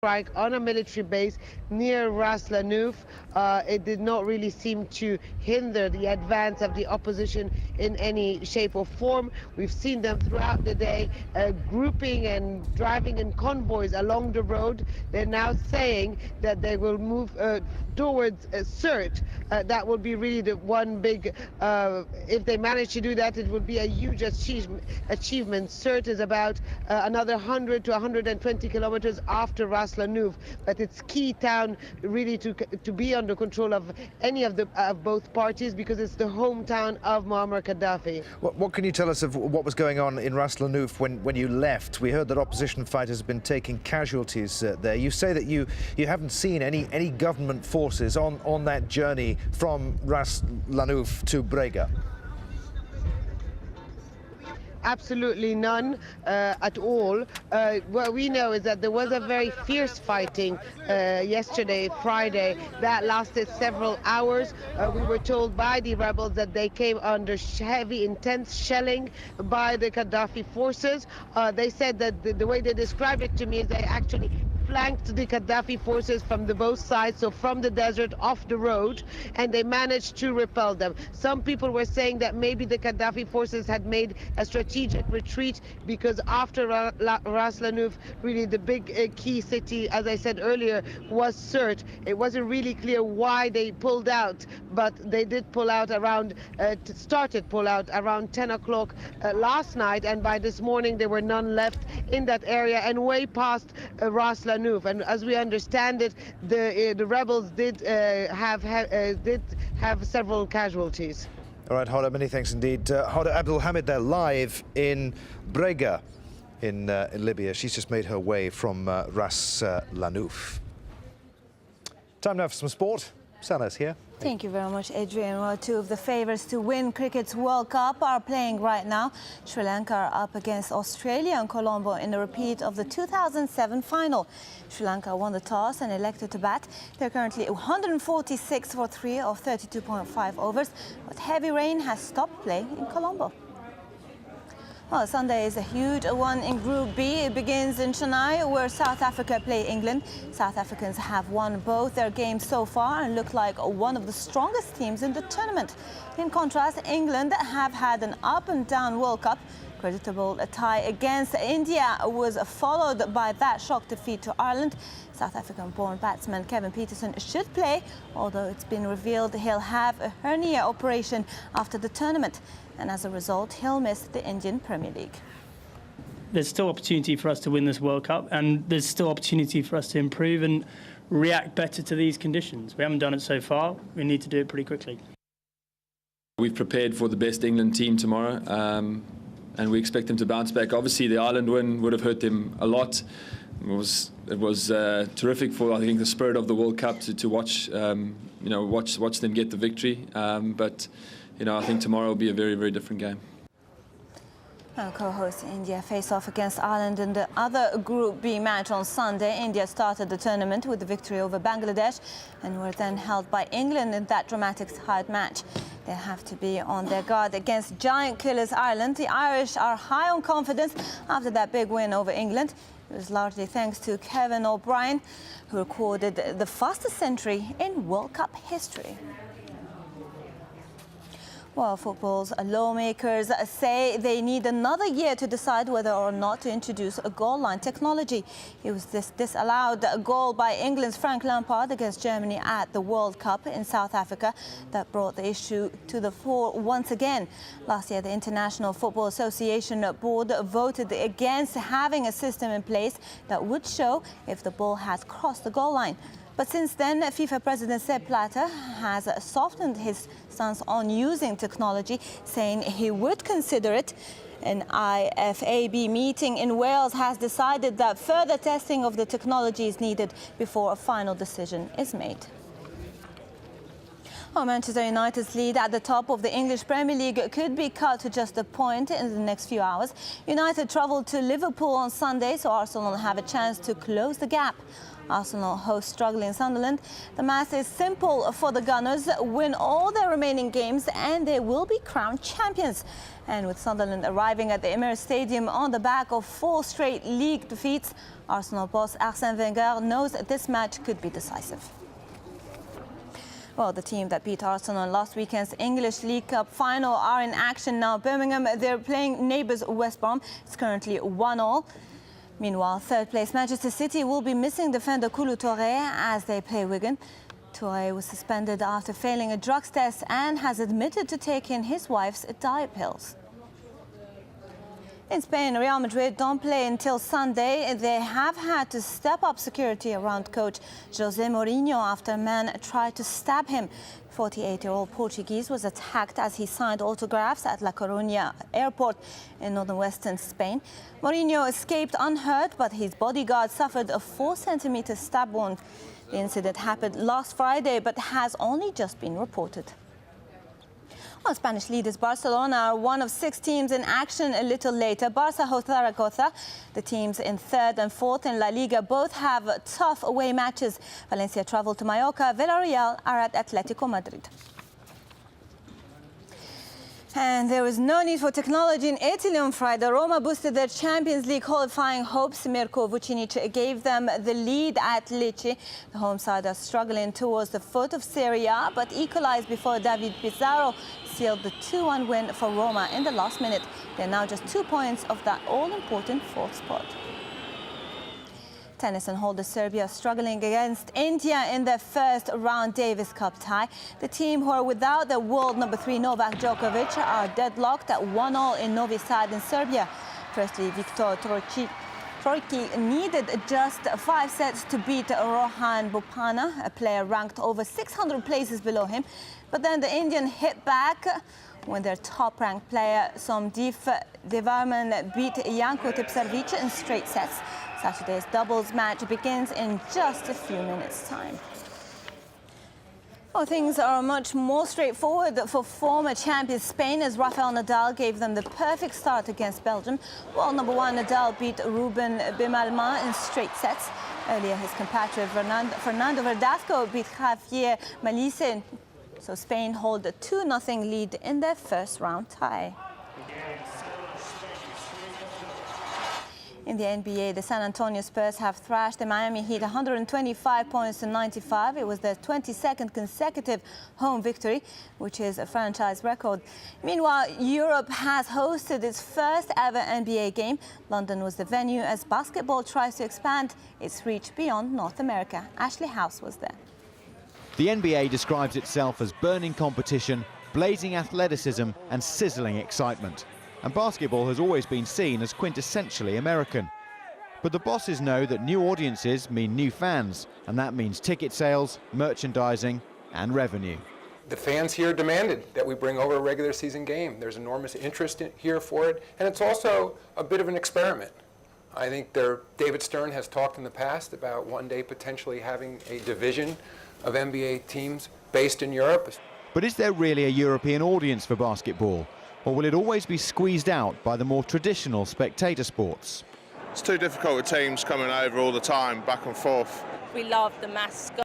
strike on a military base near Ras Lanouf. It did not really seem to hinder the advance of the opposition in any shape or form. We've seen them throughout the day grouping and driving in convoys along the road. They're now saying that they will move towards Sirte. That will be really the one big, if they manage to do that, it would be a huge achievement. Sirte is about another 100 to 120 kilometers after Ras Lanouf, but it's key town really to be under control of any of both parties, because it's the hometown of Muammar Gaddafi. What can you tell us of what was going on in Ras Lanouf when you left? We heard that opposition fighters have been taking casualties there. You say that you haven't seen any government forces on that journey from Ras Lanouf to Brega. Absolutely none at all. What we know is that there was a very fierce fighting yesterday, Friday, that lasted several hours. We were told by the rebels that they came under heavy, intense shelling by the Gaddafi forces. They said that the way they described it to me is they actually flanked the Gaddafi forces from both sides, so from the desert, off the road, and they managed to repel them. Some people were saying that maybe the Gaddafi forces had made a strategic retreat, because after Ras Lanouf, really the big key city, as I said earlier, was Sirte. It wasn't really clear why they pulled out, but they did pull out around, started pull out around 10 o'clock last night, and by this morning there were none left in that area and way past Ras Lanouf. And as we understand it, the rebels did have several casualties. All right, Hoda, many thanks indeed. Hoda Abdulhamid there, live in Brega in Libya. She's just made her way from Ras Lanouf. Time now for some sport. Salah's here. Thank you very much, Adrian. Well, two of the favourites to win cricket's World Cup are playing right now. Sri Lanka are up against Australia and Colombo in a repeat of the 2007 final. Sri Lanka won the toss and elected to bat. They're currently 146 for 3 of 32.5 overs, but heavy rain has stopped play in Colombo. Well, Sunday is a huge one in Group B. It begins in Chennai, where South Africa play England. South Africans have won both their games so far and look like one of the strongest teams in the tournament. In contrast, England have had an up-and-down World Cup. Creditable tie against India was followed by that shock defeat to Ireland. South African-born batsman Kevin Pietersen should play, although it's been revealed he'll have a hernia operation after the tournament. And as a result, he'll miss the Indian Premier League. There's still opportunity for us to win this World Cup, and there's still opportunity for us to improve and react better to these conditions. We haven't done it so far. We need to do it pretty quickly. We've prepared for the best England team tomorrow, and we expect them to bounce back. Obviously, the Ireland win would have hurt them a lot. It was terrific for, I think, the spirit of the World Cup to watch watch them get the victory. But I think tomorrow will be a very, very different game. Our co-host India face off against Ireland in the other Group B match on Sunday. India started the tournament with the victory over Bangladesh and were then held by England in that dramatic tied match. They have to be on their guard against giant killers Ireland. The Irish are high on confidence after that big win over England. It was largely thanks to Kevin O'Brien, who recorded the fastest century in World Cup history. Well, football's lawmakers say they need another year to decide whether or not to introduce a goal line technology. It was this disallowed goal by England's Frank Lampard against Germany at the World Cup in South Africa that brought the issue to the fore once again. Last year, the International Football Association board voted against having a system in place that would show if the ball had crossed the goal line. But since then, FIFA President Sepp Blatter has softened his stance on using technology, saying he would consider it. An IFAB meeting in Wales has decided that further testing of the technology is needed before a final decision is made. Oh, Manchester United's lead at the top of the English Premier League could be cut to just a point in the next few hours. United travelled to Liverpool on Sunday, so Arsenal have a chance to close the gap. Arsenal host struggling Sunderland. The math is simple for the Gunners: win all their remaining games and they will be crowned champions. And with Sunderland arriving at the Emirates Stadium on the back of 4 straight league defeats, Arsenal boss Arsène Wenger knows this match could be decisive. Well, the team that beat Arsenal in last weekend's English League Cup final are in action now. Birmingham, they're playing neighbours West Brom. It's currently 1-1. Meanwhile, third-place Manchester City will be missing defender Kulu Touré as they play Wigan. Touré was suspended after failing a drugs test and has admitted to taking his wife's diet pills. In Spain, Real Madrid don't play until Sunday. They have had to step up security around coach José Mourinho after a man tried to stab him. 48-year-old Portuguese was attacked as he signed autographs at La Coruña airport in northern Spain. Mourinho escaped unhurt, but his bodyguard suffered a 4-centimeter stab wound. The incident happened last Friday, but has only just been reported. Well, Spanish leaders Barcelona are one of 6 teams in action a little later. Barça host Zaragoza. The teams in 3rd and 4th in La Liga both have tough away matches. Valencia travel to Mallorca. Villarreal are at Atletico Madrid. And there was no need for technology in Italy on Friday. Roma boosted their Champions League qualifying hopes. Mirko Vucinic gave them the lead at Lecce. The home side are struggling towards the foot of Serie A, but equalized before David Pizarro sealed the 2-1 win for Roma in the last minute. They're now just 2 points of that all-important 4th spot. Tennis and holder Serbia struggling against India in their first round Davis Cup tie. The team, who are without their world number 3 Novak Djokovic, are deadlocked at 1-1 in Novi Sad in Serbia. Firstly, Viktor Troicki needed just 5 sets to beat Rohan Bopanna, a player ranked over 600 places below him. But then the Indian hit back when their top-ranked player Somdeep Devarman beat Janko Tipsarevic in straight sets. Saturday's doubles match begins in just a few minutes' time. Well, things are much more straightforward for former champions Spain, as Rafael Nadal gave them the perfect start against Belgium. While number 1 Nadal beat Ruben Bemalma in straight sets. Earlier, his compatriot Fernando Verdasco beat Javier Malisse. So Spain hold a 2-0 lead in their first round tie. In the NBA, the San Antonio Spurs have thrashed the Miami Heat 125 points to 95. It was their 22nd consecutive home victory, which is a franchise record. Meanwhile, Europe has hosted its first ever NBA game. London was the venue as basketball tries to expand its reach beyond North America. Ashley House was there. The NBA describes itself as burning competition, blazing athleticism and sizzling excitement. And basketball has always been seen as quintessentially American. But the bosses know that new audiences mean new fans, and that means ticket sales, merchandising and revenue. The fans here demanded that we bring over a regular season game. There's enormous interest here for it, and it's also a bit of an experiment. I think David Stern has talked in the past about one day potentially having a division of NBA teams based in Europe. But is there really a European audience for basketball? Or will it always be squeezed out by the more traditional spectator sports? It's too difficult with teams coming over all the time, back and forth. We love the mascot.